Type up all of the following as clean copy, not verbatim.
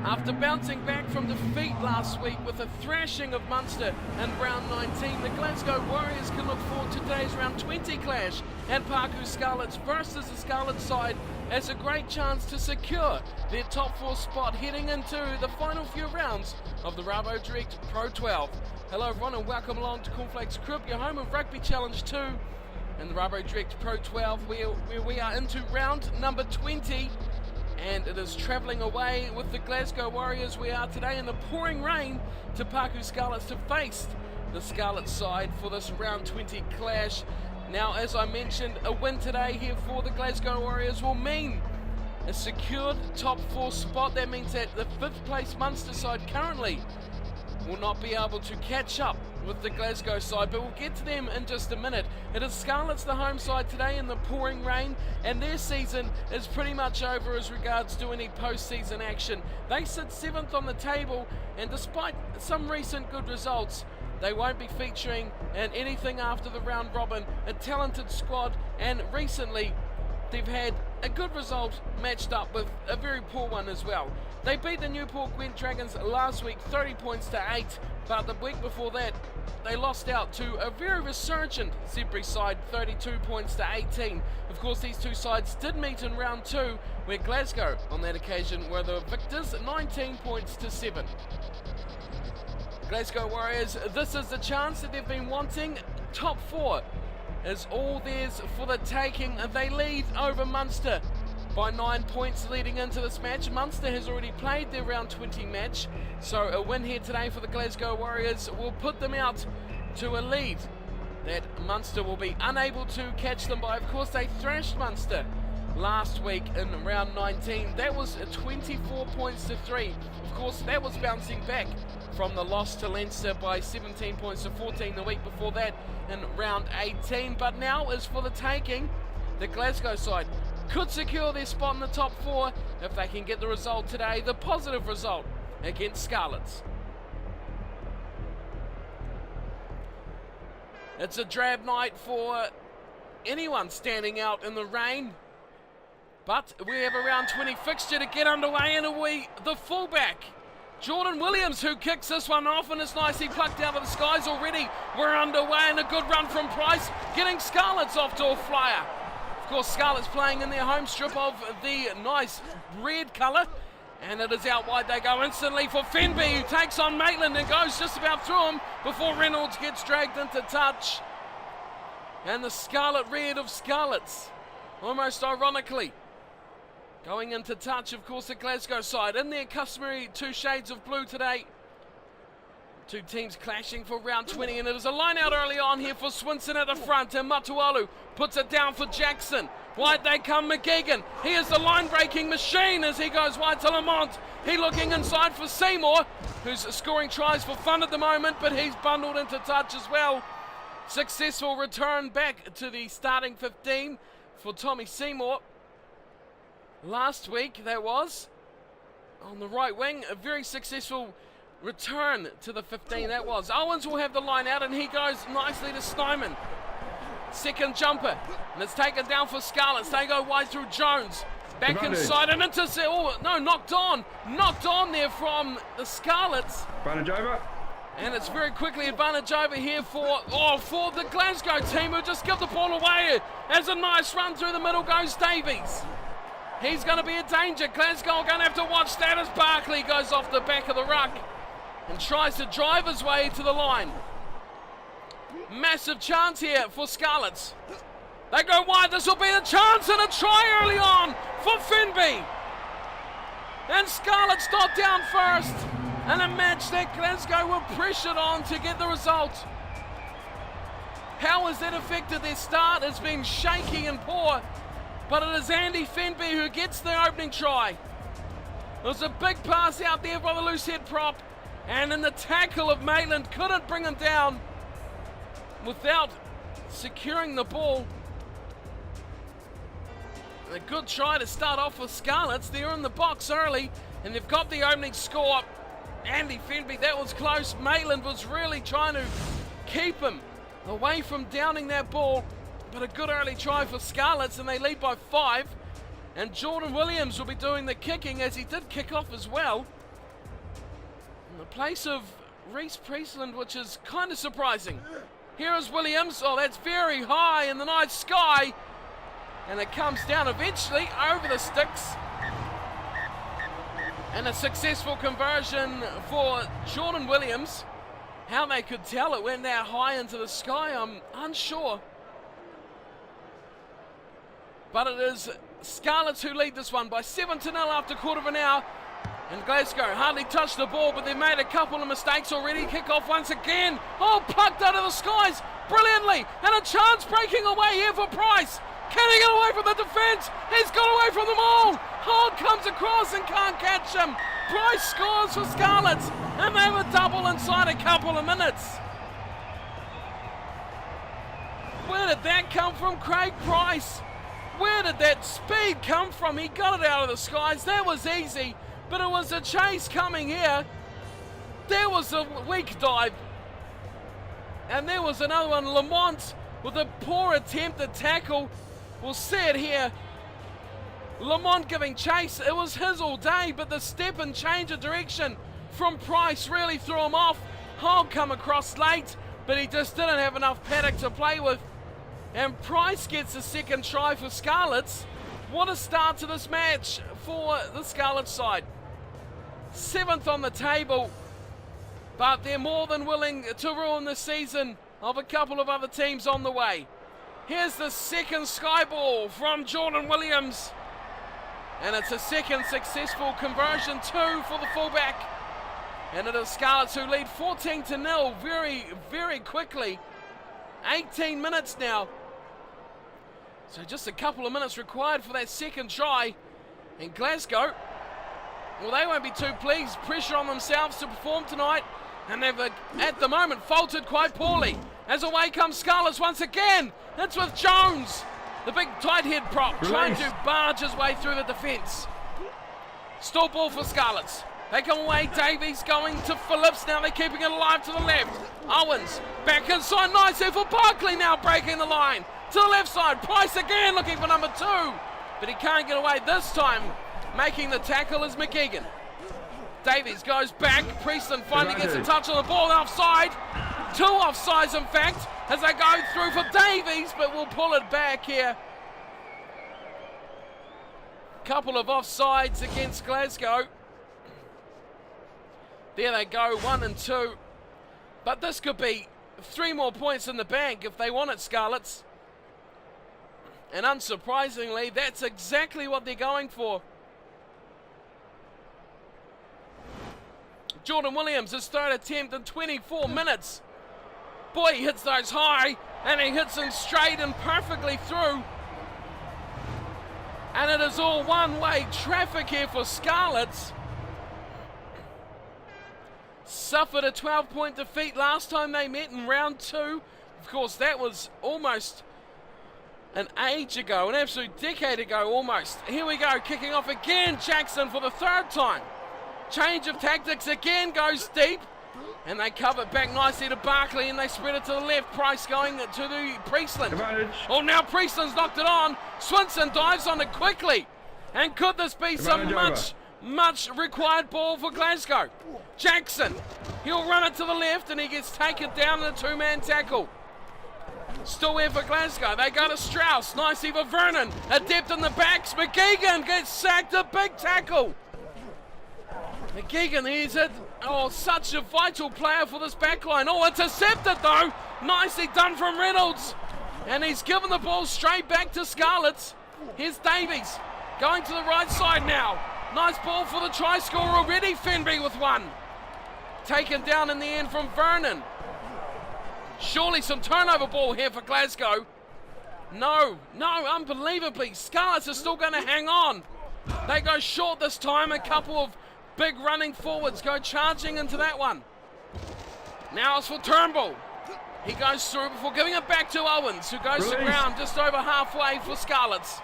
After bouncing back from defeat last week with a thrashing of Munster in round 19, the Glasgow Warriors can look forward to today's round 20 clash, and Paku Scarlets versus the Scarlets side as a great chance to secure their top 4 spot heading into the final few rounds of the Rabodirect Pro 12. Hello everyone and welcome along to Cornflakes Crib, your home of Rugby Challenge 2 and the Rabodirect Pro 12, where we are into round number 20. And it is travelling away with the Glasgow Warriors. We are today in the pouring rain to Paku Scarlets to face the Scarlet side for this round 20 clash. Now, as I mentioned, a win today here for the Glasgow Warriors will mean a secured top 4 spot. That means that the 5th place Munster side currently will not be able to catch up with the Glasgow side, but we'll get to them in just a minute. It is Scarlets, the home side, today in the pouring rain, and their season is pretty much over as regards to any postseason action. They sit 7th on the table, and despite some recent good results, they won't be featuring in anything after the round robin. A talented squad, and recently they've had a good result matched up with a very poor one as well. They beat the Newport Gwent Dragons last week 30 points to 8, but the week before that they lost out to a very resurgent Zebra side 32 points to 18. Of course, these two sides did meet in round 2, where Glasgow on that occasion were the victors 19 points to 7. Glasgow Warriors, this is the chance that they've been wanting. Top 4 is all theirs for the taking. They lead over Munster by 9 points leading into this match. Munster has already played their round 20 match, so a win here today for the Glasgow Warriors will put them out to a lead that Munster will be unable to catch them by. Of course, they thrashed Munster last week in round 19. That was 24 points to 3. Of course, that was bouncing back from the loss to Leinster by 17 points to 14 the week before that in round 18. But now is for the taking. The Glasgow side could secure their spot in the top 4 if they can get the result today, the positive result against Scarlets. It's a drab night for anyone standing out in the rain, but we have a round 20 fixture to get underway, and the fullback Jordan Williams who kicks this one off, and it's nicely plucked out of the skies already. We're underway, and a good run from Price, getting Scarlets off to a flyer. Of course, Scarlets playing in their home strip of the nice red colour, and it is out wide. They go instantly for Fenby, who takes on Maitland and goes just about through him before Reynolds gets dragged into touch. And the Scarlet Red of Scarlets, almost ironically, going into touch. Of course, the Glasgow side in their customary 2 shades of blue today. 2 teams clashing for round 20, and it is a line out early on here for Swinson at the front, and Matualu puts it down for Jackson. Wide they come, McGeegan. He is the line-breaking machine as he goes wide to Lamont. He looking inside for Seymour, who's scoring tries for fun at the moment, but he's bundled into touch as well. Successful return back to the starting 15 for Tommy Seymour. Last week, that was on the right wing, a very successful return to the 15, that was. Owens will have the line out, and he goes nicely to Snyman. Second jumper, and it's taken down for Scarlets. They go wide through Jones. Back inside and into... Oh, no, knocked on there from the Scarlets. Advantage over. And it's very quickly advantage over here for the Glasgow team, who just give the ball away. As a nice run through the middle goes Davies. He's going to be a danger. Glasgow are going to have to watch that as Barkley goes off the back of the ruck and tries to drive his way to the line. Massive chance here for Scarlets. They go wide. This will be the chance, and a try early on for Fenby. And Scarlets got down first in a match that Glasgow were pressured on to get the result. How has that affected their start? It's been shaky and poor, but it is Andy Fenby who gets the opening try. There's a big pass out there by the loose head prop, and in the tackle of Maitland, couldn't bring him down without securing the ball. A good try to start off with Scarlets. They're in the box early, and they've got the opening score. Andy Fenby, that was close. Maitland was really trying to keep him away from downing that ball, but a good early try for Scarlets, and they lead by 5. And Jordan Williams will be doing the kicking, as he did kick off as well. the place of Reese Priestland, which is kind of surprising. Here is Williams. Oh, that's very high in the night sky. And it comes down eventually over the sticks. And a successful conversion for Jordan Williams. How they could tell it went that high into the sky, I'm unsure. But it is Scarlets who lead this one by 7-0 after quarter of an hour. And Glasgow hardly touched the ball, but they made a couple of mistakes already. Kick off once again. Oh, plucked out of the skies brilliantly. And a chance breaking away here for Price. Can he get away from the defence? He's got away from them all. Hogg comes across and can't catch him. Price scores for Scarlets, and they have a double inside a couple of minutes. Where did that come from, Craig Price? Where did that speed come from? He got it out of the skies. That was easy, but it was a chase coming here. There was a weak dive. And there was another one, Lamont, with a poor attempt at tackle. We'll see it here. Lamont giving chase. It was his all day, but the step and change of direction from Price really threw him off. Hogg come across late, but he just didn't have enough paddock to play with. And Price gets the second try for Scarlets. What a start to this match for the Scarlets side. 7th on the table, but they're more than willing to ruin the season of a couple of other teams on the way. Here's the second sky ball from Jordan Williams. And it's a second successful conversion too for the fullback. And it is Scarlets who lead 14-0 very, very quickly. 18 minutes now. So just a couple of minutes required for that second try. And Glasgow, well, they won't be too pleased. Pressure on themselves to perform tonight. And they've, at the moment, faltered quite poorly. As away comes Scarlets once again. It's with Jones, the big tight head prop, trying to barge his way through the defence. Still ball for Scarlets. They come away. Davies going to Phillips. Now they're keeping it alive to the left. Owens back inside. Nice here for Barkley, now breaking the line. To the left side. Price again looking for number 2. But he can't get away this time. Making the tackle is McGeegan. Davies goes back. Priestland finally gets a touch on the ball. Offside. 2 offsides, in fact, as they go through for Davies, but we'll pull it back here. Couple of offsides against Glasgow. There they go, 1 and 2. But this could be 3 more points in the bank if they want it, Scarlets. And unsurprisingly, that's exactly what they're going for. Jordan Williams, his third attempt in 24 minutes. Boy, he hits those high, and he hits them straight and perfectly through. And it is all one-way traffic here for Scarlets. Suffered a 12-point defeat last time they met in round 2. Of course, that was almost an age ago, an absolute decade ago almost. Here we go, kicking off again, Jackson for the 3rd time. Change of tactics again, goes deep. And they cover back nicely to Barkley, and they spread it to the left. Price going to the Priestland. Advantage. Oh, now Priestland's knocked it on. Swinson dives on it quickly. And could this be some much required ball for Glasgow? Jackson, he'll run it to the left, and he gets taken down in a 2-man tackle. Still here for Glasgow. They go to Strauss. Nicely for Vernon. Adept in the backs. McGeegan gets sacked. A big tackle. McGeegan, he's such a vital player for this backline. Oh, intercepted though. Nicely done from Reynolds. And he's given the ball straight back to Scarlets. Here's Davies going to the right side now. Nice ball for the try scorer already. Fenby with one. Taken down in the end from Vernon. Surely some turnover ball here for Glasgow. No, unbelievably. Scarlets are still going to hang on. They go short this time. A couple of big running forwards go charging into that one. Now it's for Turnbull. He goes through before giving it back to Owens, who goes to ground just over halfway for Scarlets.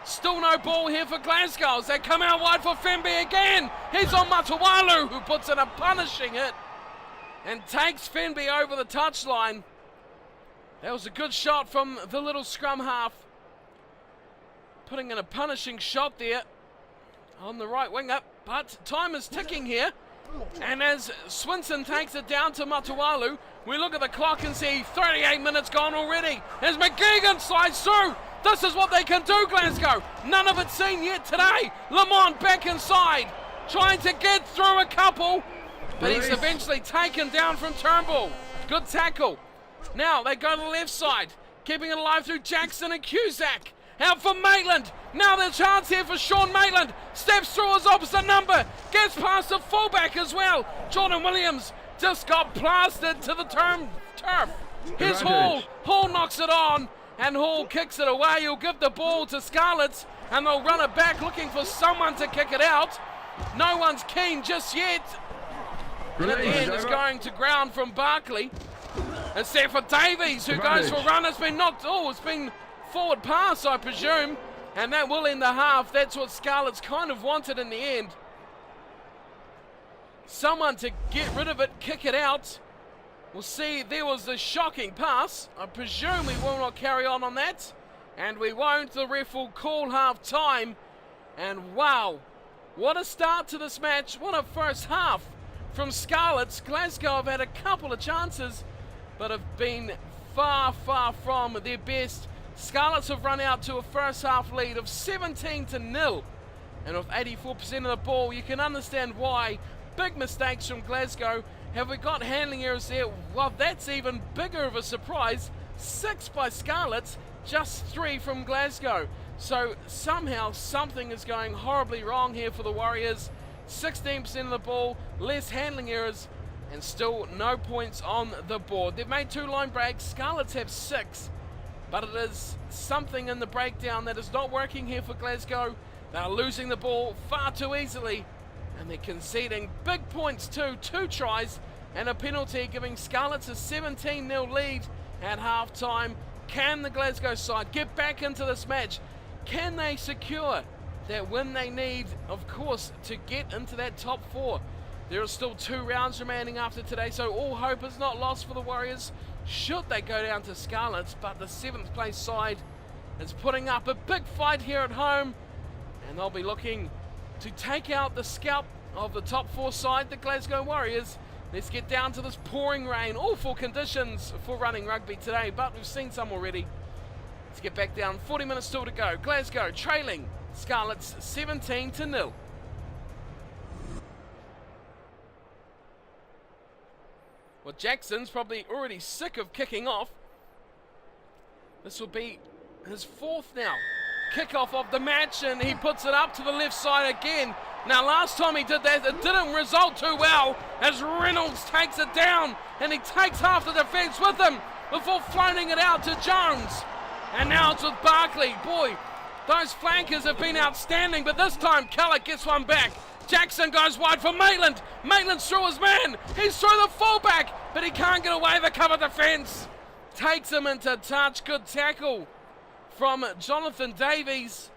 Still no ball here for Glasgow as they come out wide for Fenby again. He's on Matawalu, who puts in a punishing hit and takes Fenby over the touchline. That was a good shot from the little scrum half. Putting in a punishing shot there on the right winger. But time is ticking here. And as Swinson takes it down to Matawalu, we look at the clock and see 38 minutes gone already. As McGeegan slides through. This is what they can do, Glasgow. None of it seen yet today. Lamont back inside, trying to get through a couple, but he's eventually taken down from Turnbull. Good tackle. Now they go to the left side, keeping it alive through Jackson and Cusack. Out for Maitland. Now there's a chance here for Sean Maitland. Steps through his opposite number. Gets past the fullback as well. Jordan Williams just got plastered to the turf. Here's Hall. Hall knocks it on, and Hall kicks it away. He'll give the ball to Scarlets, and they'll run it back looking for someone to kick it out. No one's keen just yet. And at the end is going to ground from Barkley. It's there for Davies, who goes for a run. It's been knocked. Oh, it's been forward pass, I presume. And that will end the half. That's what Scarlets kind of wanted in the end. Someone to get rid of it, kick it out. We'll see. There was a shocking pass. I presume we will not carry on that. And we won't. The ref will call half time. And wow, what a start to this match. What a first half from Scarlets. Glasgow have had a couple of chances, but have been far, far from their best. Scarlets have run out to a first half lead of 17-0. And with 84% of the ball, you can understand why. Big mistakes from Glasgow. Have we got handling errors there? Well, that's even bigger of a surprise. 6 by Scarlets, just 3 from Glasgow. So somehow something is going horribly wrong here for the Warriors. 16% of the ball, less handling errors, and still no points on the board. They've made 2 line breaks. Scarlets have 6, but it is something in the breakdown that is not working here for Glasgow. They're losing the ball far too easily, and they're conceding big points too. 2 tries and a penalty, giving Scarlets a 17-0 lead at half-time. Can the Glasgow side get back into this match? Can they secure that win they need, of course, to get into that top 4? There are still 2 rounds remaining after today, so all hope is not lost for the Warriors should they go down to Scarlets. But the 7th place side is putting up a big fight here at home, and they'll be looking to take out the scalp of the top 4 side, the Glasgow Warriors. Let's get down to this pouring rain. Awful conditions for running rugby today, but we've seen some already. Let's get back down. 40 minutes still to go. Glasgow trailing Scarlets 17-0. Well, Jackson's probably already sick of kicking off. This will be his 4th now. Kickoff of the match, and he puts it up to the left side again. Now, last time he did that, it didn't result too well, as Reynolds takes it down, and he takes half the defence with him before floating it out to Jones. And now it's with Barkley. Boy, those flankers have been outstanding, but this time Kellett gets one back. Jackson goes wide for Maitland. Maitland's through his man. He's through the fullback, but he can't get away the cover defence. Takes him into touch. Good tackle from Jonathan Davies.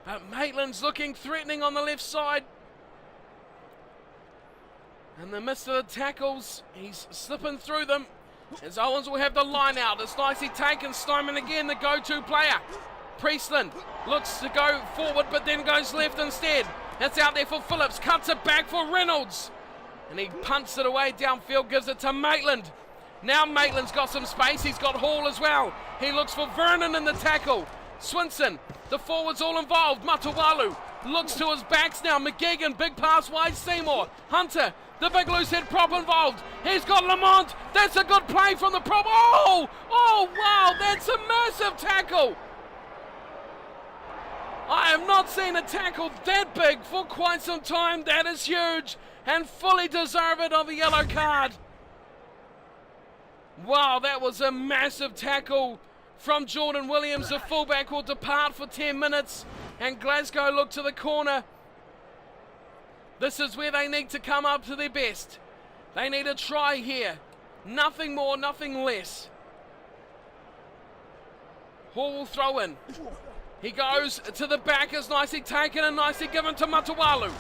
But Maitland's looking threatening on the left side. In the midst of the tackles, he's slipping through them. As Owens will have the line out. It's nicely taken. Steinman again, the go-to player. Priestland looks to go forward, but then goes left instead. That's out there for Phillips. Cuts it back for Reynolds. And he punts it away downfield, gives it to Maitland. Now Maitland's got some space. He's got Hall as well. He looks for Vernon in the tackle. Swinson, the forwards all involved. Matawalu looks to his backs now. McGeegan, big pass wide. Seymour. Hunter, the big loose head prop involved. He's got Lamont. That's a good play from the prop. Oh, wow, that's a massive tackle. I have not seen a tackle that big for quite some time. That is huge and fully deserved of a yellow card. Wow, that was a massive tackle from Jordan Williams. The fullback will depart for 10 minutes, and Glasgow look to the corner. This is where they need to come up to their best. They need a try here. Nothing more, nothing less. Hall will throw in. He goes to the back, is nicely taken and nicely given to Matawalu.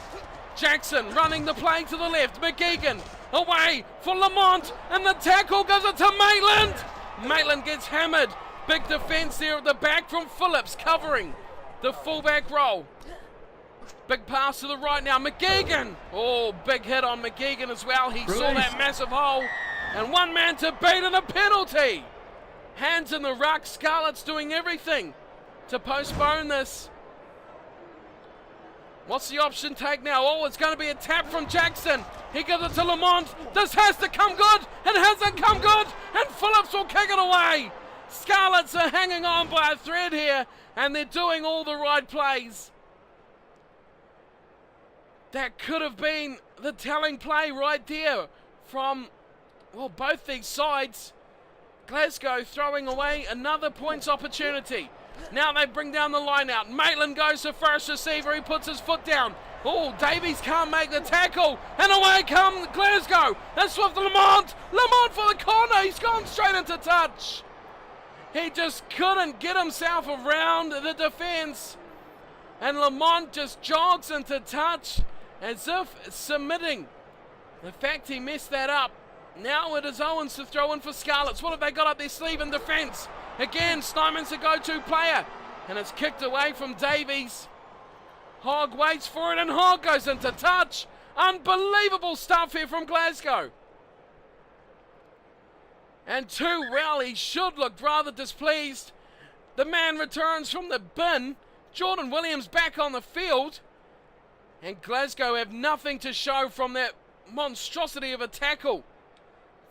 Jackson running the play to the left. McGeegan away for Lamont, and the tackle gives it to Maitland. Maitland gets hammered. Big defence there at the back from Phillips, covering the fullback role. Big pass to the right now, McGeegan. Oh, big hit on McGeegan as well. He saw that massive hole. And one man to beat and a penalty. Hands in the ruck, Scarlets doing everything to postpone this. What's the option take now? Oh, it's going to be a tap from Jackson. He gives it to Lamont. This has to come good. It hasn't come good. And Phillips will kick it away. Scarlets are hanging on by a thread here, and they're doing all the right plays. That could have been the telling play right there from, well, both these sides. Glasgow throwing away another points opportunity. Now they bring down the line out. Maitland goes to first receiver. He puts his foot down. Oh, Davies can't make the tackle. And away comes Glasgow. That's with Lamont. Lamont for the corner. He's gone straight into touch. He just couldn't get himself around the defence. And Lamont just jogs into touch as if submitting the fact he messed that up. Now it is Owens to throw in for Scarlets. What have they got up their sleeve in defence? Again, Snyman's the go-to player. And it's kicked away from Davies. Hogg waits for it and Hogg goes into touch. Unbelievable stuff here from Glasgow. And he should look rather displeased. The man returns from the bin. Jordan Williams back on the field. And Glasgow have nothing to show from that monstrosity of a tackle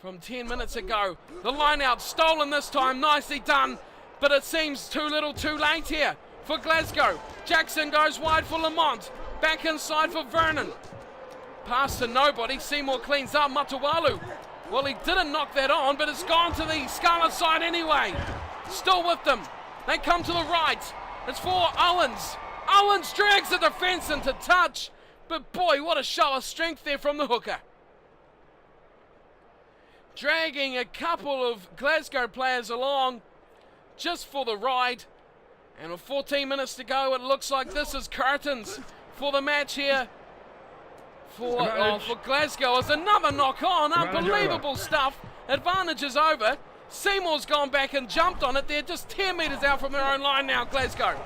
from 10 minutes ago. The line out stolen this time, nicely done, but it seems too little too late here for Glasgow. Jackson goes wide for Lamont, back inside for Vernon. Pass to nobody, Seymour cleans up, Matawalu. Well, he didn't knock that on, but it's gone to the Scarlet side anyway. Still with them, they come to the right, it's for Owens. Owens drags the defence into touch, but boy, what a show of strength there from the hooker. Dragging a couple of Glasgow players along just for the ride. And with 14 minutes to go, it looks like this is curtains for the match here for Glasgow. It's another knock on. Unbelievable stuff. Advantage is over. Seymour's gone back and jumped on it. They're just 10 metres out from their own line now, Glasgow.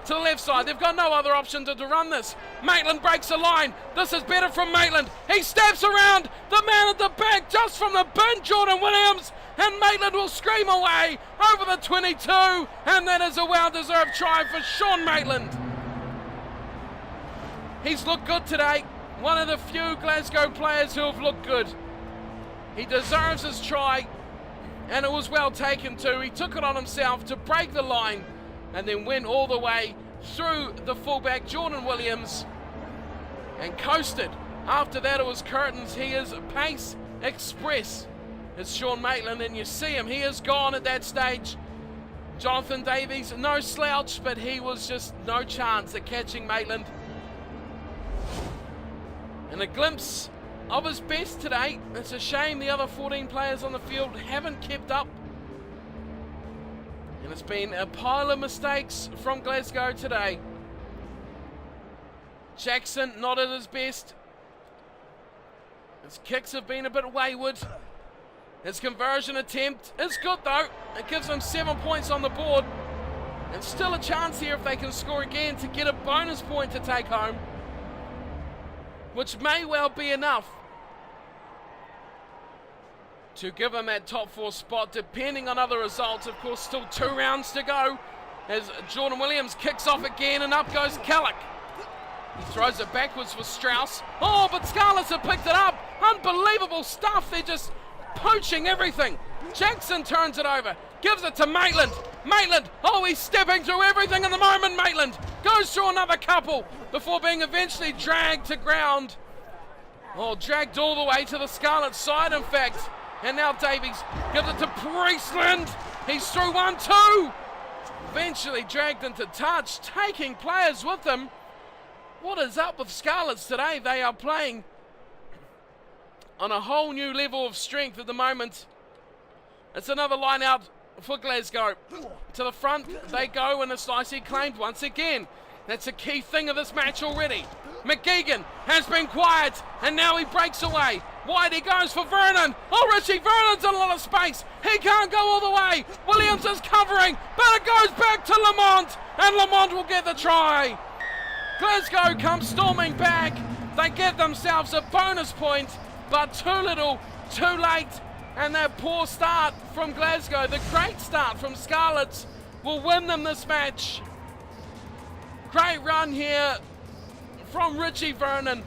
To the left side, they've got no other option to run this. Maitland breaks the line. This is better from Maitland. He steps around the man at the back just from the bin, Jordan Williams, and Maitland will scream away over the 22, and that is a well-deserved try for Sean Maitland. He's looked good today. One of the few Glasgow players who have looked good. He deserves his try, and it was well taken too. He took it on himself to break the line and then went all the way through the fullback, Jordan Williams, and coasted. After that, it was curtains. He is pace express. It's Sean Maitland, and you see him. He is gone at that stage. Jonathan Davies, no slouch, but he was just no chance at catching Maitland. And a glimpse of his best today. It's a shame the other 14 players on the field haven't kept up. And it's been a pile of mistakes from Glasgow today. Jackson not at his best. His kicks have been a bit wayward. His conversion attempt is good though. It gives them 7 points on the board. And still a chance here if they can score again to get a bonus point to take home, which may well be enough to give them that top 4 spot, depending on other results. Of course, still 2 rounds to go as Jordan Williams kicks off again, and up goes Kellick. He throws it backwards for Strauss. Oh, but Scarlets have picked it up. Unbelievable stuff. They're just poaching everything. Jackson turns it over, gives it to Maitland. Maitland, oh, he's stepping through everything at the moment. Maitland goes through another couple before being eventually dragged to ground. Oh, dragged all the way to the Scarlet side, in fact. And now Davies gives it to Priestland. He's through 1-2. Eventually dragged into touch, taking players with him. What is up with Scarlets today? They are playing on a whole new level of strength at the moment. It's another line out for Glasgow. To the front they go, and it's nicely claimed once again. That's a key thing of this match already. McGeegan has been quiet, and now he breaks away. Wide he goes for Vernon. Oh, Richie Vernon's in a lot of space. He can't go all the way. Williams is covering, but it goes back to Lamont, and Lamont will get the try. Glasgow come storming back. They give themselves a bonus point, but too little, too late. And that poor start from Glasgow, the great start from Scarlets, will win them this match. Great run here from Richie Vernon.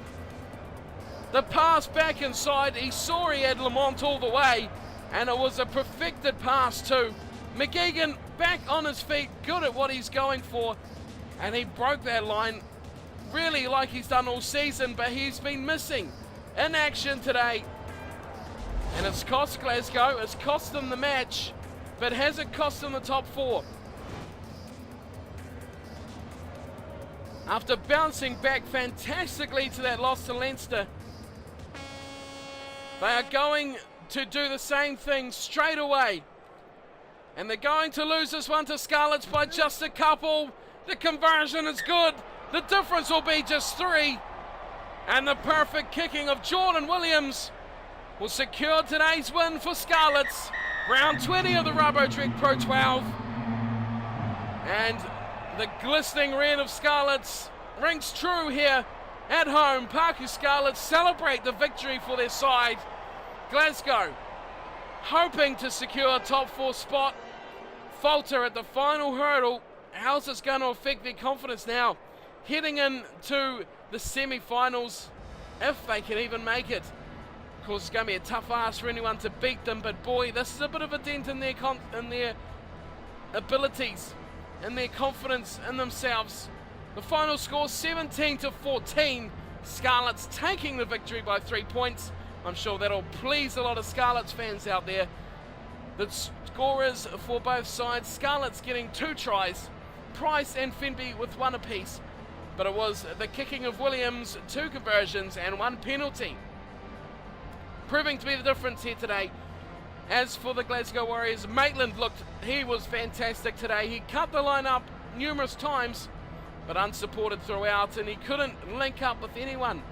The pass back inside, he saw he had Lamont all the way, and it was a perfected pass too. McGeegan back on his feet, good at what he's going for, and he broke that line really like he's done all season, but he's been missing in action today. And it's cost Glasgow, it's cost them the match, but has it cost them the top four? After bouncing back fantastically to that loss to Leinster, they are going to do the same thing straight away. And they're going to lose this one to Scarlets by just a couple. The conversion is good. The difference will be just 3. And the perfect kicking of Jordan Williams will secure today's win for Scarlets. Round 20 of the Rabodirect Pro 12. And the glistening red of Scarlets rings true here at home. Parku Scarlets celebrate the victory for their side. Glasgow hoping to secure a top 4 spot. Falter at the final hurdle. How's this going to affect their confidence now? Heading into the semi-finals, if they can even make it. Of course, it's going to be a tough ask for anyone to beat them, but boy, this is a bit of a dent in their abilities and their confidence in themselves. The final score 17-14. Scarlets taking the victory by 3 points. I'm sure that'll please a lot of Scarlets fans out there. The scorers for both sides, Scarlets getting 2 tries, Price and Fenby with 1 apiece. But it was the kicking of Williams, 2 conversions and 1 penalty, proving to be the difference here today. As for the Glasgow Warriors, Maitland he was fantastic today. He cut the line up numerous times, but unsupported throughout, and he couldn't link up with anyone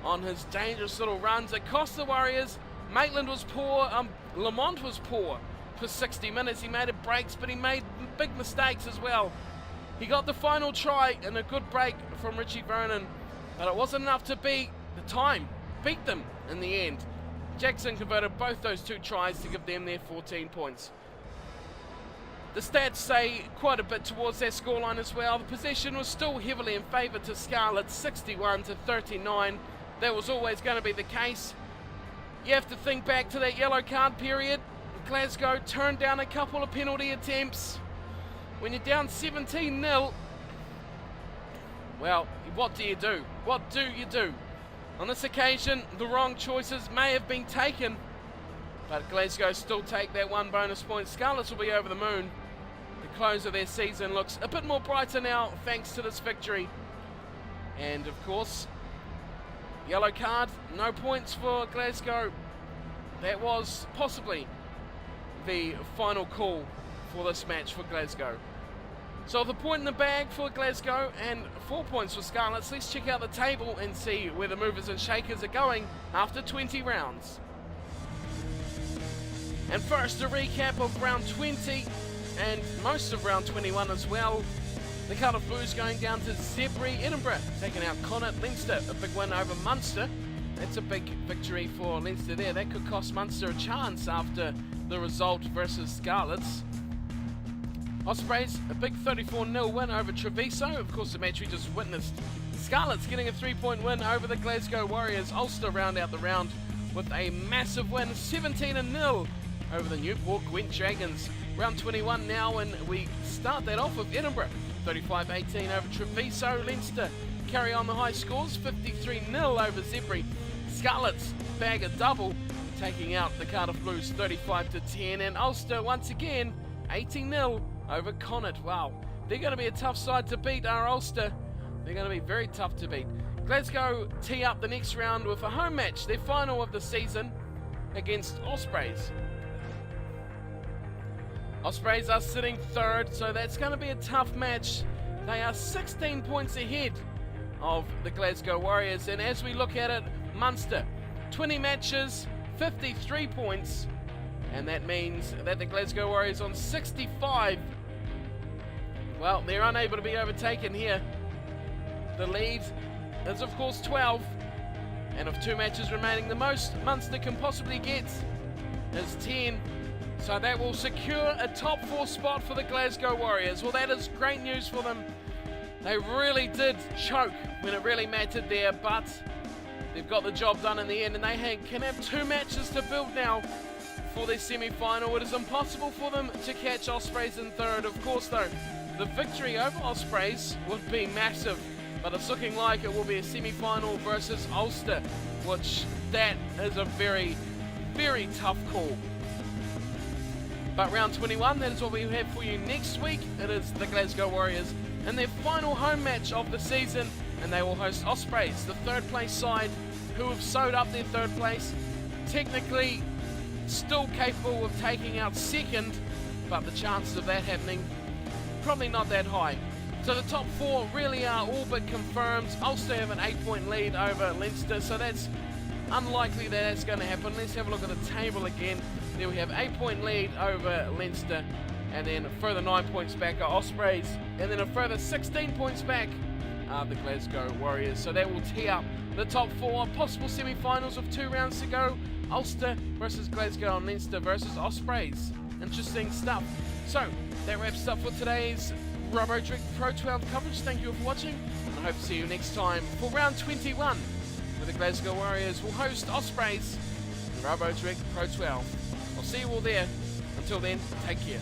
on his dangerous little runs. It cost the Warriors. Maitland was poor, Lamont was poor for 60 minutes. He made breaks, but he made big mistakes as well. He got the final try and a good break from Richie Vernon, but it wasn't enough to beat them in the end. Jackson converted both those 2 tries to give them their 14 points. The stats say quite a bit towards their scoreline as well. The possession was still heavily in favour to Scarlets, 61-39. That was always going to be the case. You have to think back to that yellow card period. Glasgow turned down a couple of penalty attempts. When you're down 17-0, well, what do you do? What do you do? On this occasion, the wrong choices may have been taken, but Glasgow still take that 1 bonus point. Scarlets will be over the moon. The close of their season looks a bit more brighter now thanks to this victory. And of course, yellow card, no points for Glasgow. That was possibly the final call for this match for Glasgow. So the point in the bag for Glasgow and 4 points for Scarlets. Let's check out the table and see where the movers and shakers are going after 20 rounds. And first, a recap of round 20 and most of round 21 as well. The Cardiff Blues going down to Zebri, Edinburgh, taking out Connacht. Leinster, a big win over Munster. That's a big victory for Leinster there. That could cost Munster a chance after the result versus Scarlets. Ospreys, a big 34-0 win over Treviso. Of course, the match we just witnessed. Scarlets getting a 3-point win over the Glasgow Warriors. Ulster round out the round with a massive win, 17-0 over the Newport Gwent Dragons. Round 21 now, and we start that off with Edinburgh. 35-18 over Treviso. Leinster carry on the high scores, 53-0 over Zebri. Scarlets bag a double, taking out the Cardiff Blues 35-10. And Ulster once again, 18-0 over Connacht. Wow, they're going to be a tough side to beat, our Ulster. They're going to be very tough to beat. Glasgow tee up the next round with a home match, their final of the season, against Ospreys. Ospreys are sitting third, so that's going to be a tough match. They are 16 points ahead of the Glasgow Warriors, and as we look at it, Munster, 20 matches, 53 points, and that means that the Glasgow Warriors on 65. Well, they're unable to be overtaken here. The lead is of course 12, and of 2 matches remaining, the most Munster can possibly get is 10. So that will secure a top 4 spot for the Glasgow Warriors. Well, that is great news for them. They really did choke when it really mattered there, but they've got the job done in the end, and they can have 2 matches to build now for their semi-final. It is impossible for them to catch Ospreys in third. Of course though, the victory over Ospreys would be massive, but it's looking like it will be a semi-final versus Ulster, which that is a very, very tough call. But round 21, that is what we have for you next week. It is the Glasgow Warriors in their final home match of the season, and they will host Ospreys, the 3rd place side, who have sewed up their 3rd place. Technically still capable of taking out 2nd, but the chances of that happening probably not that high. So the top 4 really are all but confirmed. Ulster have an 8-point lead over Leinster, so that's unlikely that that's going to happen. Let's have a look at the table again. There we have 8-point lead over Leinster, and then a further 9 points back are Ospreys, and then a further 16 points back are the Glasgow Warriors. So that will tee up the top 4 possible semi-finals of 2 rounds to go. Ulster versus Glasgow and Leinster versus Ospreys. Interesting stuff. So that wraps up for today's Rabodirect Pro 12 coverage. Thank you for watching, and I hope to see you next time for round 21, where the Glasgow Warriors will host Ospreys in Rabodirect Pro 12. I'll see you all there. Until then, take care.